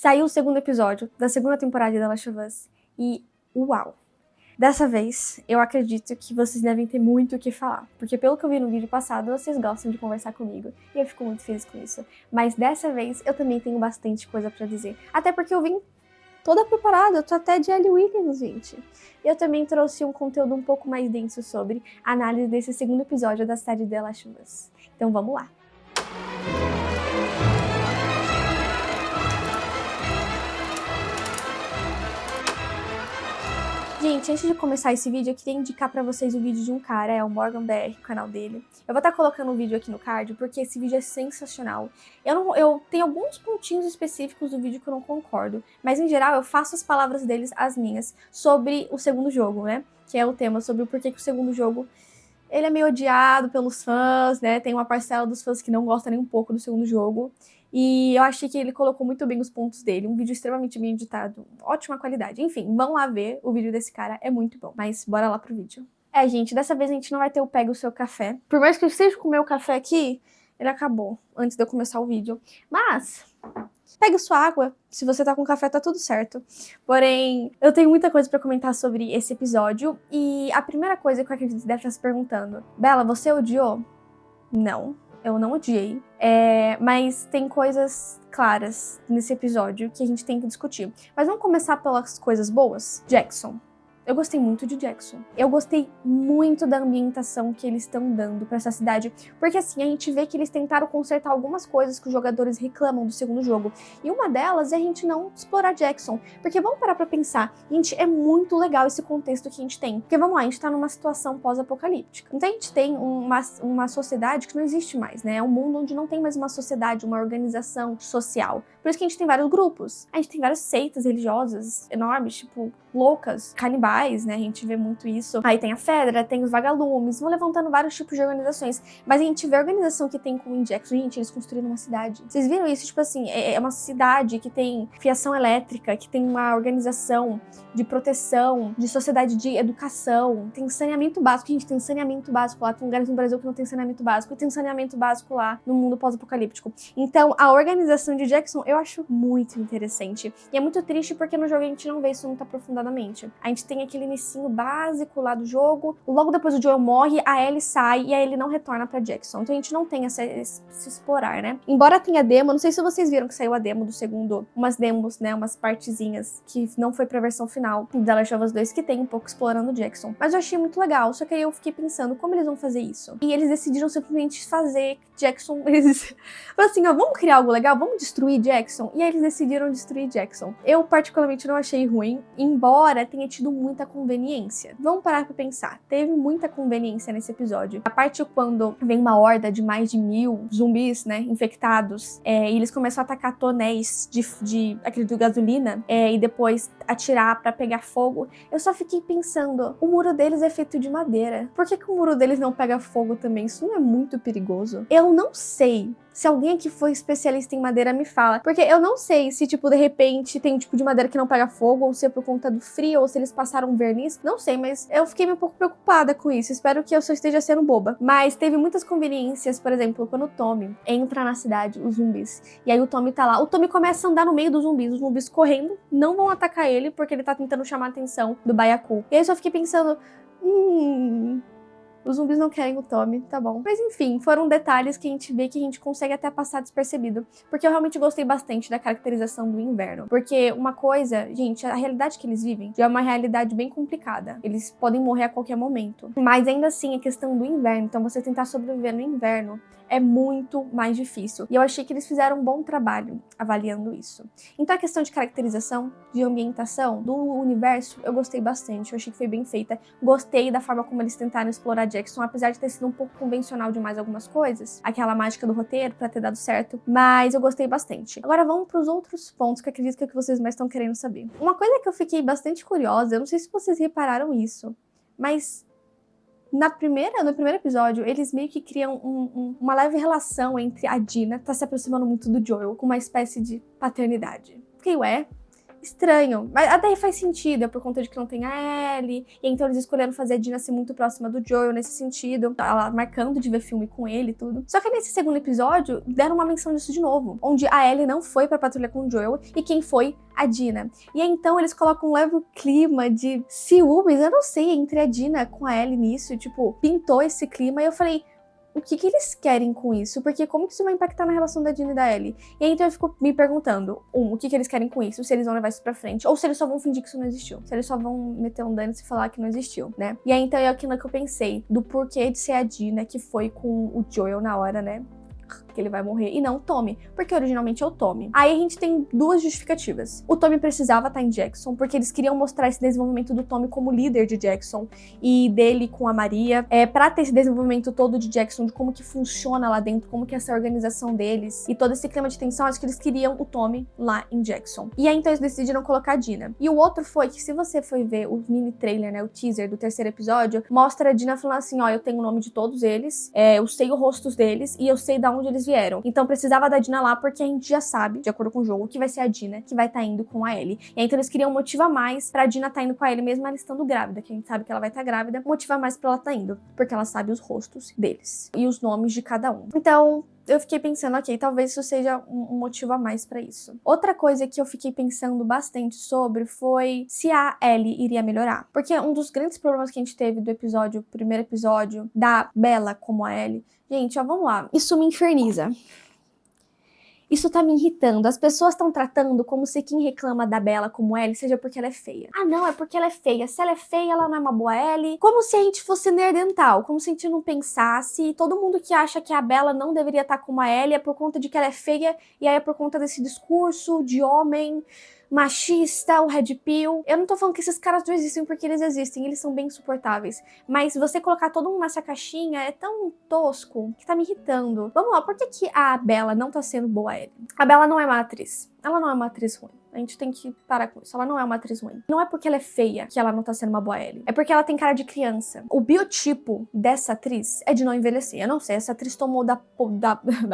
Saiu o segundo episódio da segunda temporada de The Last of Us e uau! Dessa vez, eu acredito que vocês devem ter muito o que falar, porque pelo que eu vi no vídeo passado, vocês gostam de conversar comigo, e eu fico muito feliz com isso. Mas dessa vez, eu também tenho bastante coisa pra dizer, até porque eu vim toda preparada, eu tô até de Ellie Williams, gente. Eu também trouxe um conteúdo um pouco mais denso sobre a análise desse segundo episódio da série The Last of Us. Então vamos lá! Gente, antes de começar esse vídeo, eu queria indicar pra vocês o vídeo de um cara, é o Morgan BR, o canal dele. Eu vou estar colocando o vídeo aqui no card, porque esse vídeo é sensacional. Eu tenho alguns pontinhos específicos do vídeo que eu não concordo, mas em geral eu faço as palavras deles as minhas sobre o segundo jogo, né? Que é o tema sobre o porquê que o segundo jogo ele é meio odiado pelos fãs, né? Tem uma parcela dos fãs que não gosta nem um pouco do segundo jogo. E eu achei que ele colocou muito bem os pontos dele. Um vídeo extremamente bem editado, ótima qualidade. Enfim, vão lá ver o vídeo desse cara, é muito bom. Mas bora lá pro vídeo. Gente, dessa vez a gente não vai ter o Pega o Seu Café. Por mais que eu esteja com o meu café aqui, ele acabou antes de eu começar o vídeo. Mas pegue sua água, se você tá com café tá tudo certo. Porém, eu tenho muita coisa pra comentar sobre esse episódio. E a primeira coisa que eu acredito que deve estar se perguntando: Bela, você odiou? Não. Eu não odiei, mas tem coisas claras nesse episódio que a gente tem que discutir. Mas vamos começar pelas coisas boas? Jackson. Eu gostei muito de Jackson. Eu gostei muito da ambientação que eles estão dando pra essa cidade, porque assim, a gente vê que eles tentaram consertar algumas coisas que os jogadores reclamam do segundo jogo. E uma delas é a gente não explorar Jackson, porque vamos parar pra pensar, gente, é muito legal esse contexto que a gente tem. Porque vamos lá, a gente tá numa situação pós-apocalíptica. Então a gente tem uma sociedade que não existe mais, né? É um mundo onde não tem mais uma sociedade, uma organização social. Por isso que a gente tem vários grupos. A gente tem várias seitas religiosas enormes, tipo, loucas, canibais, né? A gente vê muito isso. Aí tem a Fedra, tem os vagalumes, vão levantando vários tipos de organizações. Mas a gente vê a organização que tem com o Jackson. Gente, eles construíram uma cidade. Vocês viram isso? Tipo assim, é uma cidade que tem fiação elétrica, que tem uma organização de proteção, de sociedade de educação, tem saneamento básico. Gente, tem saneamento básico lá. Tem lugares no Brasil que não tem saneamento básico. E tem saneamento básico lá no mundo pós-apocalíptico. Então, a organização de Jackson eu acho muito interessante. E é muito triste porque no jogo a gente não vê isso muito aprofundadamente. A gente tem aquele inicinho básico lá do jogo, logo depois o Joel morre, a Ellie sai e a Ellie não retorna pra Jackson. Então a gente não tem esse explorar, né? Embora tenha demo, não sei se vocês viram que saiu a demo do segundo, umas demos, né, umas partezinhas que não foi pra versão final de The Last of Us 2, que tem um pouco explorando Jackson. Mas eu achei muito legal, só que aí eu fiquei pensando como eles vão fazer isso. E eles decidiram simplesmente fazer Jackson, eles falaram assim, ó, vamos criar algo legal, vamos destruir Jackson. E aí eles decidiram destruir Jackson. Eu particularmente não achei ruim, embora tenha tido muita conveniência. Vamos parar pra pensar. Teve muita conveniência nesse episódio. A parte quando vem uma horda de mais de 1000 zumbis, né, infectados, e eles começam a atacar tonéis de gasolina, e depois atirar pra pegar fogo. Eu só fiquei pensando, o muro deles é feito de madeira. Por que o muro deles não pega fogo também? Isso não é muito perigoso? Eu não sei. Se alguém aqui for especialista em madeira, me fala. Porque eu não sei se, tipo, de repente tem um tipo de madeira que não pega fogo, ou se é por conta do frio, ou se eles passaram verniz. Não sei, mas eu fiquei um pouco preocupada com isso. Espero que eu só esteja sendo boba. Mas teve muitas conveniências, por exemplo, quando o Tommy entra na cidade, os zumbis. E aí o Tommy tá lá. O Tommy começa a andar no meio dos zumbis. Os zumbis correndo, não vão atacar ele, porque ele tá tentando chamar a atenção do Byaku. E aí eu só fiquei pensando... Os zumbis não querem o Tommy, tá bom. Mas enfim, foram detalhes que a gente vê que a gente consegue até passar despercebido. Porque eu realmente gostei bastante da caracterização do inverno. Porque uma coisa, gente, a realidade que eles vivem já é uma realidade bem complicada. Eles podem morrer a qualquer momento. Mas ainda assim, a questão do inverno, então você tentar sobreviver no inverno é muito mais difícil. E eu achei que eles fizeram um bom trabalho avaliando isso. Então a questão de caracterização, de ambientação, do universo, eu gostei bastante. Eu achei que foi bem feita. Gostei da forma como eles tentaram explorar Jackson, apesar de ter sido um pouco convencional demais algumas coisas. Aquela mágica do roteiro pra ter dado certo. Mas eu gostei bastante. Agora vamos pros outros pontos que eu acredito que é o que vocês mais estão querendo saber. Uma coisa que eu fiquei bastante curiosa, eu não sei se vocês repararam isso, mas... no primeiro episódio, eles meio que criam uma leve relação entre a Dina, tá se aproximando muito do Joel, com uma espécie de paternidade. Fiquei, ué, estranho. Mas até faz sentido, é por conta de que não tem a Ellie. E então eles escolheram fazer a Dina ser muito próxima do Joel nesse sentido. Ela marcando de ver filme com ele e tudo. Só que nesse segundo episódio, deram uma menção disso de novo. Onde a Ellie não foi pra patrulha com o Joel. E quem foi? A Dina. E aí, então eles colocam um leve clima de ciúmes, eu não sei, entre a Dina com a Ellie nisso. Tipo, pintou esse clima. E eu falei... O que eles querem com isso? Porque como que isso vai impactar na relação da Dina e da Ellie? E aí, então eu fico me perguntando, o que eles querem com isso? Se eles vão levar isso pra frente, ou se eles só vão fingir que isso não existiu. Se eles só vão meter um dano e falar que não existiu, né? E aí, então, é aquilo que eu pensei, do porquê de ser a Dina que foi com o Joel na hora, né? Que ele vai morrer, e não o Tommy, porque originalmente é o Tommy. Aí a gente tem duas justificativas. O Tommy precisava estar em Jackson, porque eles queriam mostrar esse desenvolvimento do Tommy como líder de Jackson, e dele com a Maria, pra ter esse desenvolvimento todo de Jackson, de como que funciona lá dentro, como que é essa organização deles, e todo esse clima de tensão, acho que eles queriam o Tommy lá em Jackson. E aí então eles decidiram colocar a Dina. E o outro foi que, se você for ver o mini trailer, né, o teaser do terceiro episódio, mostra a Dina falando assim, ó, eu tenho o nome de todos eles, eu sei o rosto deles, e eu sei de onde eles vieram. Então precisava da Dina lá porque a gente já sabe, de acordo com o jogo, que vai ser a Dina que vai estar indo com a Ellie. E aí, então eles queriam motivar mais pra Dina estar indo com a Ellie, mesmo ela estando grávida, que a gente sabe que ela vai estar grávida, motivar mais pra ela estar indo, porque ela sabe os rostos deles e os nomes de cada um. Então, eu fiquei pensando, ok, talvez isso seja um motivo a mais pra isso. Outra coisa que eu fiquei pensando bastante sobre foi se a Ellie iria melhorar. Porque um dos grandes problemas que a gente teve do primeiro episódio, da Bella como a Ellie, gente, ó, vamos lá, isso me inferniza. Isso tá me irritando. As pessoas estão tratando como se quem reclama da Bella como Ellie seja porque ela é feia. Ah, não, é porque ela é feia. Se ela é feia, ela não é uma boa Ellie. Como se a gente fosse nerdental. Como se a gente não pensasse. Todo mundo que acha que a Bella não deveria estar com uma Ellie é por conta de que ela é feia. E aí é por conta desse discurso de homem machista, o Red Pill. Eu não tô falando que esses caras não existem porque eles existem, eles são bem insuportáveis. Mas você colocar todo mundo nessa caixinha é tão tosco que tá me irritando. Vamos lá, por que a Bella não tá sendo boa Ellie? A Bella não é uma atriz. Ela não é uma atriz ruim. A gente tem que parar com isso. Ela não é uma atriz ruim. Não é porque ela é feia que ela não tá sendo uma boa Ellie. É porque ela tem cara de criança. O biotipo dessa atriz é de não envelhecer. Eu não sei, essa atriz tomou da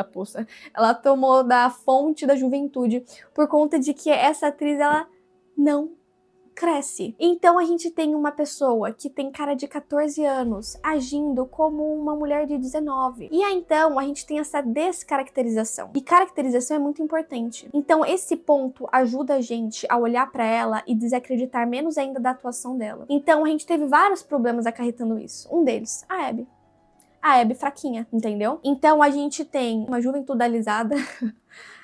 poça. Ela tomou da fonte da juventude por conta de que essa atriz, ela não cresce. Então a gente tem uma pessoa que tem cara de 14 anos agindo como uma mulher de 19. E aí então a gente tem essa descaracterização. E caracterização é muito importante. Então esse ponto ajuda a gente a olhar pra ela e desacreditar menos ainda da atuação dela. Então a gente teve vários problemas acarretando isso. Um deles, a Abby. A Abby fraquinha, entendeu? Então a gente tem uma juventudalizada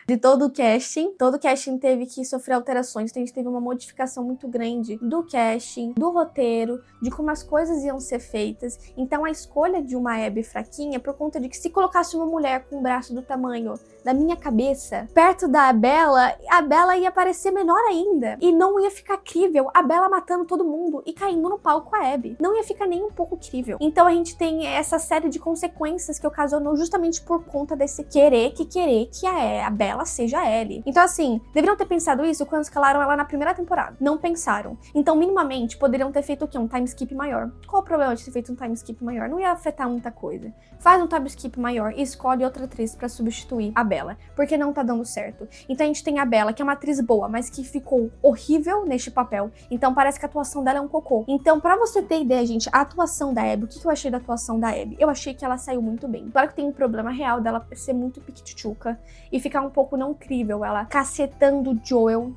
de todo o casting. Todo o casting teve que sofrer alterações, então a gente teve uma modificação muito grande do casting, do roteiro, de como as coisas iam ser feitas. Então a escolha de uma Abby fraquinha é por conta de que se colocasse uma mulher com um braço do tamanho da minha cabeça, perto da Bella, a Bella ia parecer menor ainda. E não ia ficar crível a Bella matando todo mundo e caindo no pau com a Abby. Não ia ficar nem um pouco crível. Então a gente tem essa série de consequências que ocasionou justamente por conta desse querer que a Bella seja a Ellie. Então assim, deveriam ter pensado isso quando escalaram ela na primeira temporada. Não pensaram. Então minimamente poderiam ter feito o quê? Um time skip maior. Qual o problema de ter feito um time skip maior? Não ia afetar muita coisa. Faz um time skip maior e escolhe outra atriz pra substituir a Bella, porque não tá dando certo. Então a gente tem a Bella, que é uma atriz boa, mas que ficou horrível neste papel. Então parece que a atuação dela é um cocô. Então, pra você ter ideia, gente, a atuação da Abby, o que eu achei da atuação da Abby? Eu achei que ela saiu muito bem. Claro que tem um problema real dela ser muito piquitchuca e ficar um pouco não crível, ela cacetando o Joel,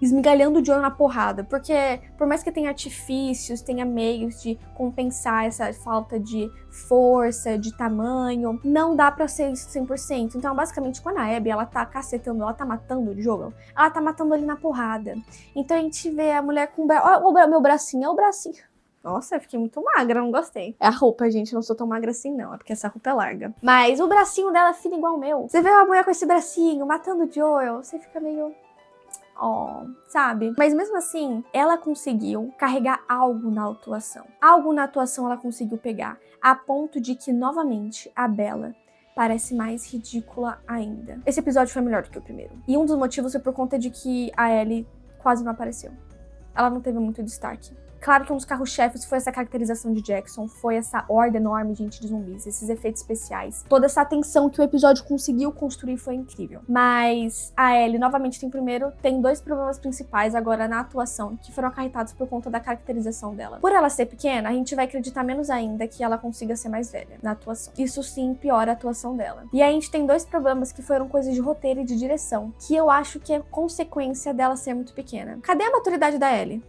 esmigalhando o Joel na porrada, porque por mais que tenha artifícios, tenha meios de compensar essa falta de força, de tamanho, não dá pra ser 100%. Então, basicamente, quando a Abby, ela tá cacetando, ela tá matando o Joel, ela tá matando ele na porrada. Então, a gente vê a mulher com o meu bracinho, é o bracinho. Nossa, eu fiquei muito magra, não gostei. É a roupa, gente, não sou tão magra assim não, é porque essa roupa é larga. Mas o bracinho dela é fino igual o meu. Você vê uma mulher com esse bracinho, matando o Joel, você fica meio... oh, sabe? Mas mesmo assim, ela conseguiu carregar algo na atuação. Algo na atuação ela conseguiu pegar, a ponto de que, novamente, a Bella parece mais ridícula ainda. Esse episódio foi melhor do que o primeiro. E um dos motivos foi por conta de que a Ellie quase não apareceu. Ela não teve muito destaque. Claro que um dos carros-chefes foi essa caracterização de Jackson, foi essa horda enorme, gente, de zumbis, esses efeitos especiais. Toda essa tensão que o episódio conseguiu construir foi incrível. Mas a Ellie, novamente, tem dois problemas principais agora na atuação, que foram acarretados por conta da caracterização dela. Por ela ser pequena, a gente vai acreditar menos ainda que ela consiga ser mais velha na atuação. Isso sim piora a atuação dela. E aí a gente tem dois problemas que foram coisas de roteiro e de direção, que eu acho que é consequência dela ser muito pequena. Cadê a maturidade da Ellie?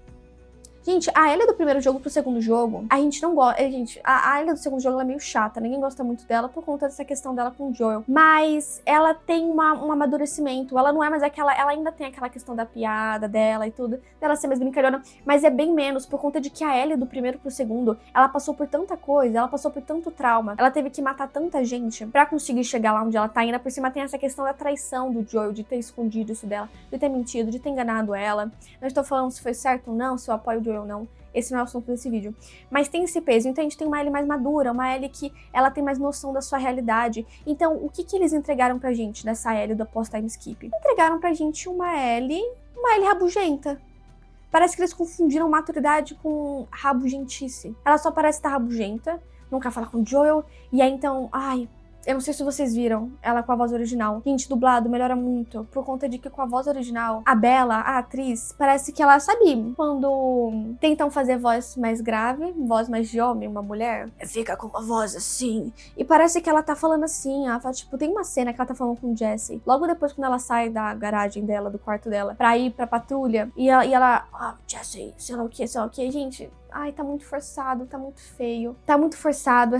Gente, a Ellie do primeiro jogo pro segundo jogo, a gente não gosta. Gente, a Ellie do segundo jogo ela é meio chata, ninguém gosta muito dela por conta dessa questão dela com o Joel. Mas ela tem um amadurecimento, ela não é mais aquela. Ela ainda tem aquela questão da piada dela e tudo, dela ser mais brincalhona, mas é bem menos por conta de que a Ellie do primeiro pro segundo, ela passou por tanta coisa, ela passou por tanto trauma, ela teve que matar tanta gente pra conseguir chegar lá onde ela tá. E ainda por cima tem essa questão da traição do Joel, de ter escondido isso dela, de ter mentido, de ter enganado ela. Não estou falando se foi certo ou não, se eu apoio o Joel ou não. Esse não é o assunto desse vídeo. Mas tem esse peso. Então a gente tem uma Ellie mais madura, uma Ellie que ela tem mais noção da sua realidade. Então o que eles entregaram pra gente dessa Ellie do pós-time skip? Entregaram pra gente uma Ellie rabugenta. Parece que eles confundiram maturidade com rabugentice. Ela só parece estar rabugenta, não quer falar com o Joel, e aí então, eu não sei se vocês viram ela com a voz original. Gente, dublado melhora muito. Por conta de que com a voz original, a Bella, a atriz, parece que ela, sabe, quando tentam fazer voz mais grave, voz mais de homem, uma mulher, fica com uma voz assim. E parece que ela tá falando assim, ela fala, tipo, tem uma cena que ela tá falando com o Jesse. Logo depois, quando ela sai da garagem dela, do quarto dela, pra ir pra patrulha, e ela Jesse, sei lá o que, gente. Tá muito forçado, tá muito feio. Tá muito forçado,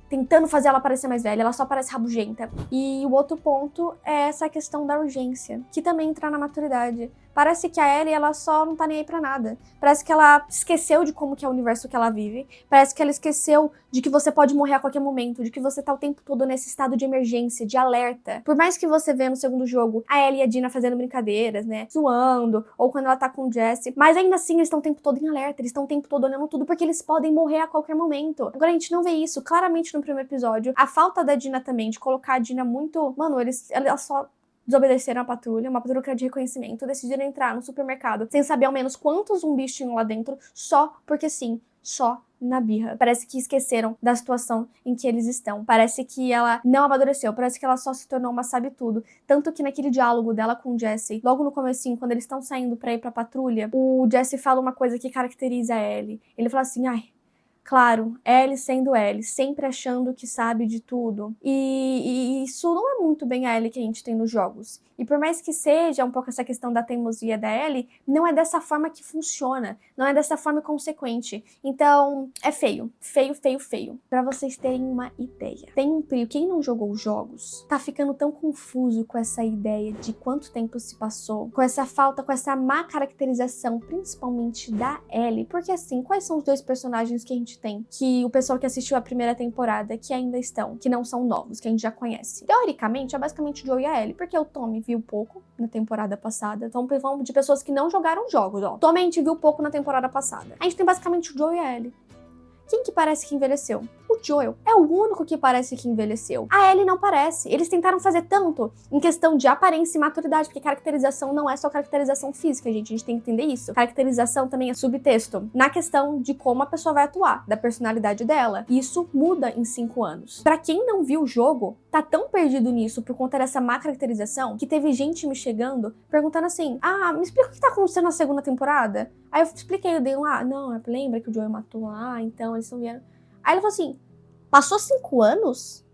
tentando fazer ela parecer mais velha, ela só parece rabugenta. E o outro ponto é essa questão da urgência, que também entra na maturidade. Parece que a Ellie, ela só não tá nem aí pra nada. Parece que ela esqueceu de como que é o universo que ela vive. Parece que ela esqueceu de que você pode morrer a qualquer momento, de que você tá o tempo todo nesse estado de emergência, de alerta. Por mais que você vê no segundo jogo a Ellie e a Dina fazendo brincadeiras, né, zoando, ou quando ela tá com o Jesse, mas ainda assim eles estão o tempo todo em alerta, eles estão o tempo todo olhando tudo, porque eles podem morrer a qualquer momento. Agora a gente não vê isso claramente no primeiro episódio. A falta da Dina também, de colocar a Dina muito... Mano, ela só desobedeceram a patrulha, uma patrulha de reconhecimento, decidiram entrar no supermercado sem saber ao menos quantos zumbis tinham lá dentro, só porque sim, só na birra. Parece que esqueceram da situação em que eles estão. Parece que ela não amadureceu, parece que ela só se tornou uma sabe-tudo. Tanto que naquele diálogo dela com o Jesse, logo no comecinho, quando eles estão saindo pra ir pra patrulha, o Jesse fala uma coisa que caracteriza a Ellie. Ele fala assim, claro, Ellie sendo Ellie, sempre achando que sabe de tudo. E isso não é muito bem a Ellie que a gente tem nos jogos. E por mais que seja um pouco essa questão da teimosia da Ellie, não é dessa forma que funciona. Não é dessa forma consequente. Então, é feio. Feio, feio, feio. Pra vocês terem uma ideia. Tem um período, quem não jogou os jogos, tá ficando tão confuso com essa ideia de quanto tempo se passou, com essa falta, com essa má caracterização, principalmente da Ellie. Porque assim, quais são os dois personagens que a gente tem, que o pessoal que assistiu a primeira temporada, que ainda estão, que não são novos, que a gente já conhece? Teoricamente, é basicamente o Joe e a Ellie, porque o Tommy viu pouco na temporada passada. Então, vamos de pessoas que não jogaram jogos, ó. Tommy a gente viu pouco na temporada passada. A gente tem basicamente o Joe e a Ellie. Quem que parece que envelheceu? O Joel é o único que parece que envelheceu. A Ellie não parece. Eles tentaram fazer tanto em questão de aparência e maturidade, porque caracterização não é só caracterização física, gente. A gente tem que entender isso. Caracterização também é subtexto. Na questão de como a pessoa vai atuar, da personalidade dela. Isso muda em 5 anos. Pra quem não viu o jogo, tá tão perdido nisso por conta dessa má caracterização, que teve gente me chegando, perguntando assim, me explica o que tá acontecendo na segunda temporada? Aí eu expliquei, eu dei não, lembra que o Joel matou então eles estão vendo. Aí ele falou assim, passou 5 anos?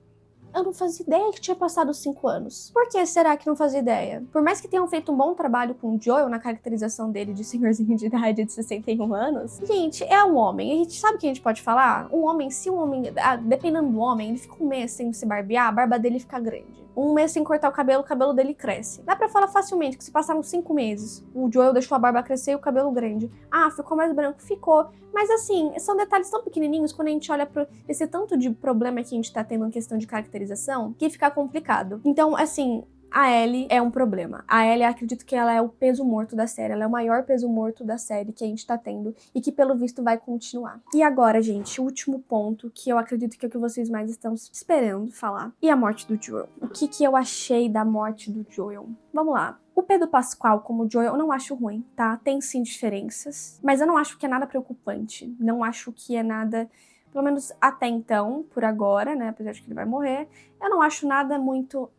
Eu não fazia ideia que tinha passado 5 anos. Por que será que não fazia ideia? Por mais que tenham feito um bom trabalho com o Joel na caracterização dele de senhorzinho de idade de 61 anos, gente, é um homem. A gente sabe o que a gente pode falar? Se um homem, dependendo do homem, ele fica um mês sem se barbear, a barba dele fica grande. Um mês sem cortar o cabelo dele cresce. Dá pra falar facilmente que se passaram 5 meses, o Joel deixou a barba crescer e o cabelo grande. Ficou mais branco? Ficou. Mas assim, são detalhes tão pequenininhos quando a gente olha pra esse tanto de problema que a gente tá tendo em questão de caracterização, que fica complicado. Então, assim, a Ellie é um problema. A Ellie, acredito que ela é o peso morto da série. Ela é o maior peso morto da série que a gente tá tendo e que, pelo visto, vai continuar. E agora, gente, o último ponto, que eu acredito que é o que vocês mais estão esperando falar. E a morte do Joel. O que eu achei da morte do Joel? Vamos lá. O Pedro Pascal como Joel eu não acho ruim, tá? Tem sim diferenças, mas eu não acho que é nada preocupante. Não acho que é nada, pelo menos até então, por agora, né? Apesar de que ele vai morrer, eu não acho nada muito,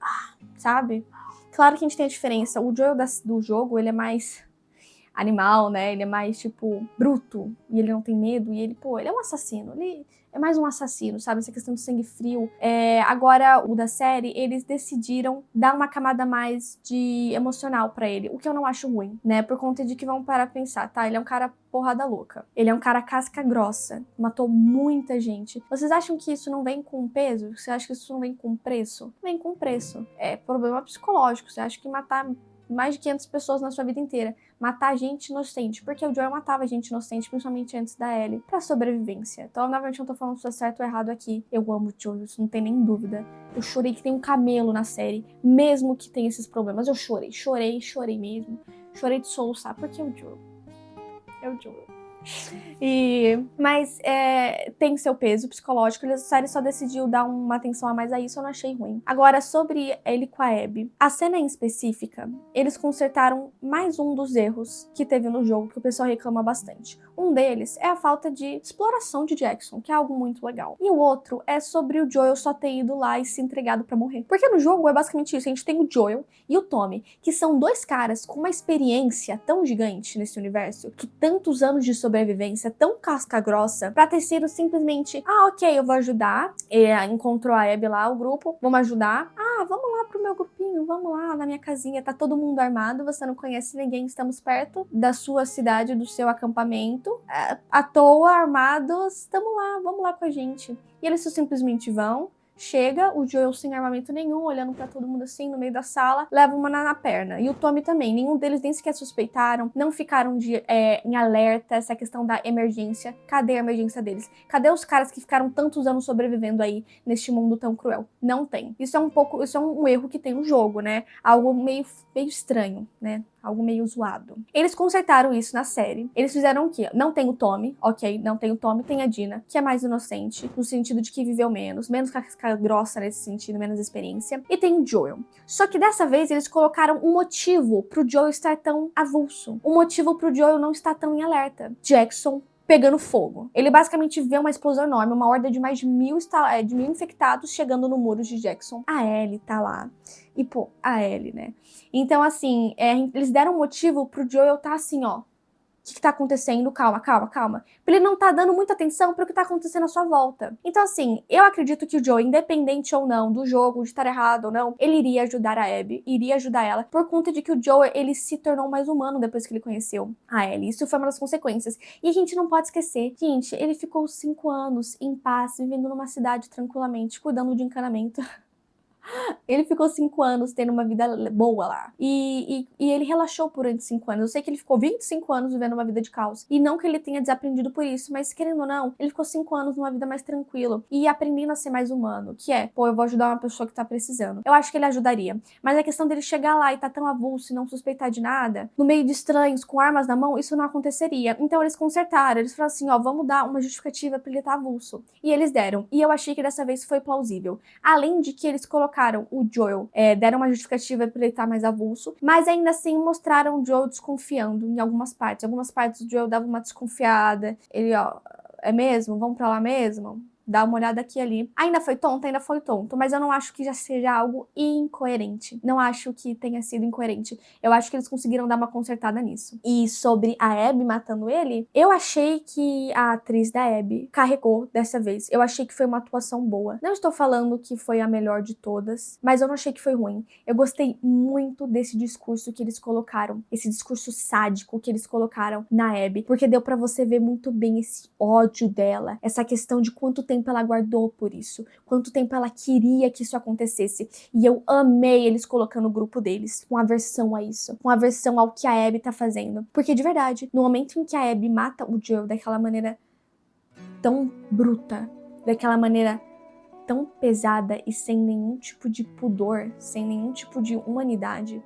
sabe? Claro que a gente tem a diferença. O Joel do jogo, ele é mais animal, né? Ele é mais, tipo, bruto. E ele não tem medo. E ele, pô, ele é um assassino. Ele é mais um assassino, sabe? Essa questão de sangue frio. Agora, o da série, eles decidiram dar uma camada mais de emocional pra ele. O que eu não acho ruim, né? Por conta de que vamos parar pra pensar, tá? Ele é um cara porrada louca. Ele é um cara casca grossa. Matou muita gente. Vocês acham que isso não vem com peso? Você acha que isso não vem com preço? Vem com preço. É problema psicológico. Você acha que matar mais de 500 pessoas na sua vida inteira, matar gente inocente, porque o Joel matava gente inocente, principalmente antes da Ellie, pra sobrevivência. Então, novamente, não tô falando se é certo ou errado aqui. Eu amo o Joel, isso não tem nem dúvida. Eu chorei que tem um camelo na série, mesmo que tenha esses problemas. Eu chorei mesmo. Chorei de soluçar, porque é o Joel. É o Joel. Mas tem seu peso psicológico, a série só decidiu dar uma atenção a mais a isso, eu não achei ruim. Agora, sobre ele com a Abby, a cena em específica, eles consertaram mais um dos erros que teve no jogo, que o pessoal reclama bastante. Um deles é a falta de exploração de Jackson, que é algo muito legal. E o outro é sobre o Joel só ter ido lá e se entregado pra morrer. Porque no jogo é basicamente isso, a gente tem o Joel e o Tommy, que são dois caras com uma experiência tão gigante nesse universo, que tantos anos de sobrevivência, tão casca grossa, pra ter sido simplesmente, ok, eu vou ajudar, encontrou a Abby lá, o grupo, vamos ajudar, vamos lá pro meu grupinho, vamos lá na minha casinha, tá todo mundo armado, você não conhece ninguém, estamos perto da sua cidade, do seu acampamento, à toa, armados, vamos lá com a gente. E eles simplesmente vão, chega, o Joel sem armamento nenhum, olhando pra todo mundo assim, no meio da sala, leva uma na perna. E o Tommy também. Nenhum deles nem sequer suspeitaram, não ficaram em alerta, essa questão da emergência. Cadê a emergência deles? Cadê os caras que ficaram tantos anos sobrevivendo aí neste mundo tão cruel? Não tem. Isso é um erro que tem no jogo, né? Algo meio estranho, né? Algo meio zoado. Eles consertaram isso na série. Eles fizeram o quê? Não tem o Tommy, ok, não tem o Tommy, tem a Dina, que é mais inocente, no sentido de que viveu menos casca grossa nesse sentido, menos experiência. E tem o Joel. Só que dessa vez eles colocaram um motivo pro Joel estar tão avulso. Um motivo pro Joel não estar tão em alerta. Jackson pegando fogo. Ele basicamente vê uma explosão enorme, uma horda de mais de 1000 infectados chegando no muro de Jackson. A Ellie tá lá. E, pô, a Ellie, né? Então, assim, eles deram um motivo pro Joel tá assim, ó. O que tá acontecendo? Calma. Pra ele não tá dando muita atenção pro que tá acontecendo à sua volta. Então, assim, eu acredito que o Joe, independente ou não do jogo, de estar errado ou não, ele iria ajudar a Abby, iria ajudar ela, por conta de que o Joe, ele se tornou mais humano depois que ele conheceu a Ellie. Isso foi uma das consequências. E a gente não pode esquecer, gente, ele ficou 5 anos em paz, vivendo numa cidade tranquilamente, cuidando de encanamento. Ele ficou 5 anos tendo uma vida boa lá. E ele relaxou durante 5 anos. Eu sei que ele ficou 25 anos vivendo uma vida de caos. E não que ele tenha desaprendido por isso, mas querendo ou não, ele ficou 5 anos numa vida mais tranquila. E aprendendo a ser mais humano. Que eu vou ajudar uma pessoa que tá precisando. Eu acho que ele ajudaria. Mas a questão dele chegar lá e tá tão avulso e não suspeitar de nada, no meio de estranhos, com armas na mão, isso não aconteceria. Então eles consertaram. Eles falaram assim, vamos dar uma justificativa pra ele tá avulso. E eles deram. E eu achei que dessa vez foi plausível. Além de que eles colocaram o Joel, deram uma justificativa pra ele estar mais avulso, mas ainda assim mostraram o Joel desconfiando em algumas partes. Algumas partes o Joel dava uma desconfiada. Ele, é mesmo? Vamos pra lá mesmo? Dá uma olhada aqui e ali. Ainda foi tonto, mas eu não acho que já seja algo incoerente. Não acho que tenha sido incoerente. Eu acho que eles conseguiram dar uma consertada nisso. E sobre a Abby matando ele, eu achei que a atriz da Abby carregou dessa vez. Eu achei que foi uma atuação boa. Não estou falando que foi a melhor de todas, mas eu não achei que foi ruim. Eu gostei muito desse discurso que eles colocaram, esse discurso sádico que eles colocaram na Abby, porque deu pra você ver muito bem esse ódio dela, essa questão de quanto tempo ela guardou por isso, quanto tempo ela queria que isso acontecesse. E eu amei eles colocando o grupo deles com aversão a isso, com aversão ao que a Abby tá fazendo. Porque de verdade, no momento em que a Abby mata o Joel daquela maneira tão bruta, daquela maneira tão pesada e sem nenhum tipo de pudor, sem nenhum tipo de humanidade,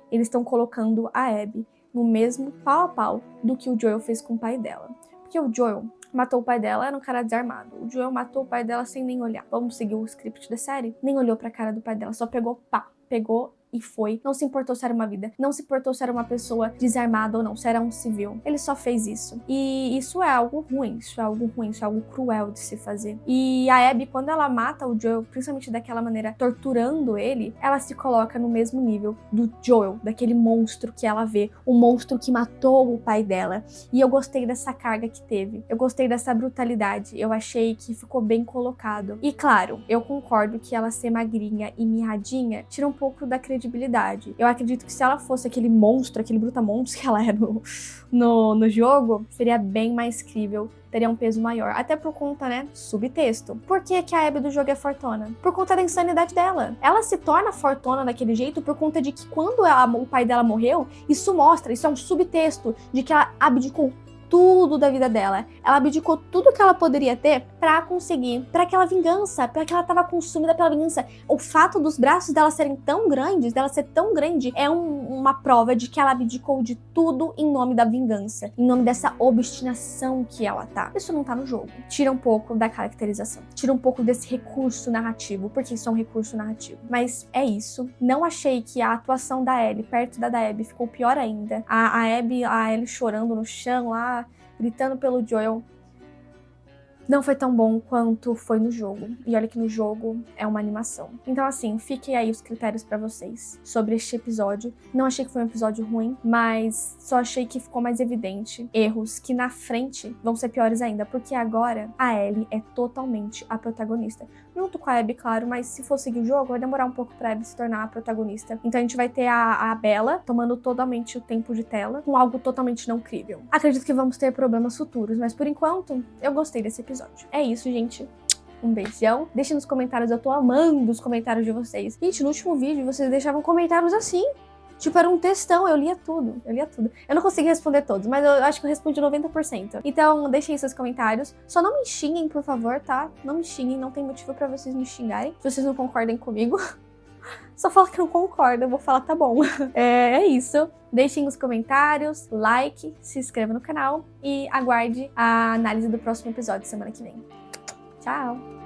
eles estão colocando a Abby no mesmo pau a pau do que o Joel fez com o pai dela. Porque o Joel matou o pai dela, era um cara desarmado. O Joel matou o pai dela sem nem olhar. Vamos seguir o script da série? Nem olhou pra cara do pai dela, só pegou e foi. Não se importou se era uma vida, não se importou se era uma pessoa desarmada ou não, se era um civil. Ele só fez isso. E isso é algo ruim, isso é algo ruim, isso é algo cruel de se fazer. E a Abby, quando ela mata o Joel, principalmente daquela maneira, torturando ele, ela se coloca no mesmo nível do Joel, daquele monstro que ela vê, o monstro que matou o pai dela. E eu gostei dessa carga que teve. Eu gostei dessa brutalidade. Eu achei que ficou bem colocado. E claro, eu concordo que ela ser magrinha e mirradinha tira um pouco da credibilidade. Eu acredito que se ela fosse aquele monstro, aquele brutamonstro que ela é no jogo, seria bem mais crível, teria um peso maior. Até por conta, né, subtexto. Por que que a Abby do jogo é fortona? Por conta da insanidade dela. Ela se torna fortona daquele jeito por conta de que quando o pai dela morreu, isso é um subtexto de que ela abdicou tudo da vida dela. Ela abdicou tudo que ela poderia ter pra conseguir, pra aquela vingança, pra que ela tava consumida pela vingança. O fato dos braços dela serem tão grandes, dela ser tão grande, é uma prova de que ela abdicou de tudo em nome da vingança, em nome dessa obstinação que ela tá. Isso não tá no jogo. Tira um pouco da caracterização, tira um pouco desse recurso narrativo, porque isso é um recurso narrativo. Mas é isso. Não achei que a atuação da Ellie perto da Abby ficou pior ainda. A Ellie chorando no chão lá, gritando pelo Joel, não foi tão bom quanto foi no jogo. E olha que no jogo é uma animação. Então assim, fiquem aí os critérios pra vocês sobre este episódio. Não achei que foi um episódio ruim, mas só achei que ficou mais evidente erros que na frente vão ser piores ainda, porque agora a Ellie é totalmente a protagonista. Junto com a Abby, claro, mas se for seguir o jogo, vai demorar um pouco pra Abby se tornar a protagonista. Então a gente vai ter a Bella tomando totalmente o tempo de tela, com algo totalmente não crível. Acredito que vamos ter problemas futuros, mas por enquanto, eu gostei desse episódio. É isso, gente. Um beijão. Deixem nos comentários, eu tô amando os comentários de vocês. Gente, no último vídeo, vocês deixavam comentários assim. Tipo, era um textão, eu lia tudo. Eu não consegui responder todos, mas eu acho que eu respondi 90%. Então, deixem seus comentários. Só não me xinguem, por favor, tá? Não me xinguem, não tem motivo pra vocês me xingarem. Se vocês não concordem comigo, só fala que não concorda, eu vou falar tá bom. É isso. Deixem os comentários, like, se inscreva no canal e aguarde a análise do próximo episódio semana que vem. Tchau!